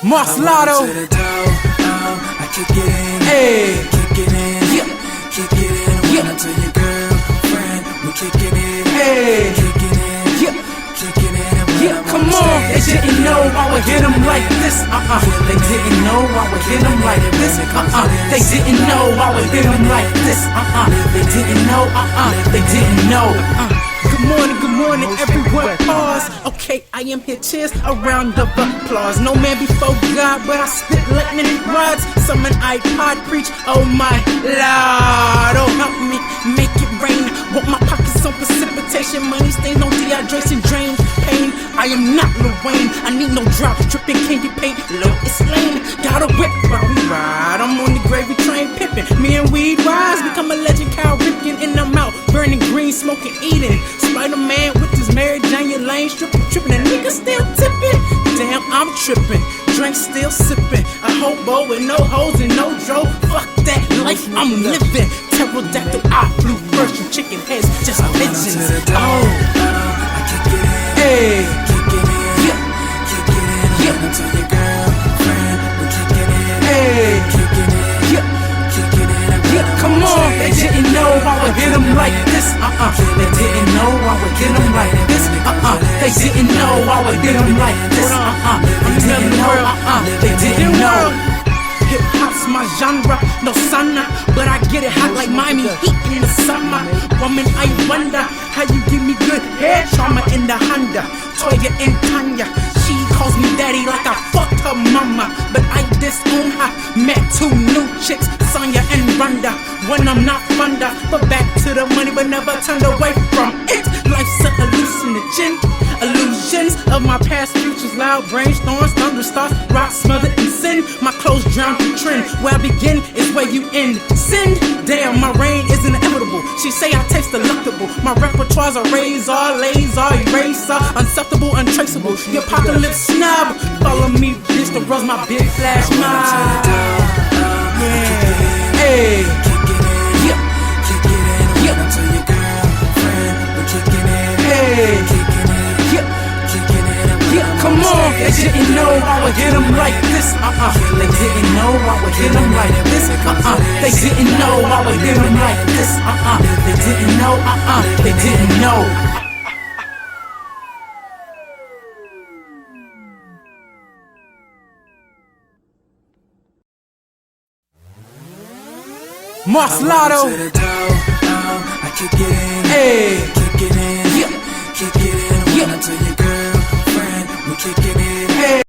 Marcelado. I kick it in, Hey, kick it in, yeah, kick it in. yeah. When I tell your girlfriend, we kick it in, Hey, kick it in, yeah, kick it in. And when yeah. I'm Come the on, they stage, didn't know I would hit 'em like this. They didn't know I would hit 'em like this. They didn't know I would hit 'em like this. They didn't know. They didn't know. Good morning, everyone. Pause. Okay, I am here. Cheers, a round of applause. No man before God, but I spit lightning rods. Summon iPod, preach. Oh my Lord, oh help me make it rain. Want my pockets on precipitation, money stains on dehydration, drain pain. I am not Lil Wayne. I need no drops, dripping candy paint. Low it's lame. Got a whip while we ride. I'm on the gravy train, pippin'. Me and weed wise, become a legend. Cow Ripken in the mouth, burning green, smoking, eating. Spider-Man with his Mary Jane, your lane stripping, tripping. And niggas still tipping. Damn, I'm tripping. Drink still sipping. A hobo with no hoes and no dro. Fuck that life I'm living. Pterodactyl, I flew first. You chicken heads, just pigeons. Oh, I kick it in, hey, kick it in, yeah, kick it in. yeah. When I tell your girlfriend, we kick it in, Hey, kick it in, yeah, kick it in. And when yeah. I'm Come the on, they stage, didn't know I would hit 'em like this. They didn't know I would hit 'em like this. They didn't know I would hit 'em like this. They didn't know. They didn't know. Hip hop's my genre, no sauna, but I get it hot like Miami Heat in the summer. Woman, I wonder how you give me good hair trauma in the Honda. Toya and Tanya, she calls me daddy like I fucked her mama, but I disown her. Met two new chicks, Sonya and Rhonda. When I'm not funda, but back to the money, but never turned away from it. Life's a hallucinogen. Illusions of my past, futures, loud brainstorms, thunderstorms, rock smothered in sin. My clothes drown in trend. Where I begin is where you end. Sin, damn, my reign is inevitable. She say I taste delectable. My repertoire's a razor, laser, eraser, unacceptable, untraceable. The apocalypse snob. Follow me, bitch, to rose my big flash mob. Yeah, hey, kick it in, yeah, kick it in. And yeah. when I tell your girlfriend, we kick it in, Hey, kick it in, yeah. kick it in. And when Yeah, I'm come the on, they stage, didn't know I would hit 'em like this. They didn't know I would hit 'em like this. They didn't know I would hit 'em like this. They didn't know. They didn't know. Marcelado. to the door, I kick it in, Hey, kick it in, yeah, kick it in. When yeah. I tell your girlfriend, we kick it in. Hey.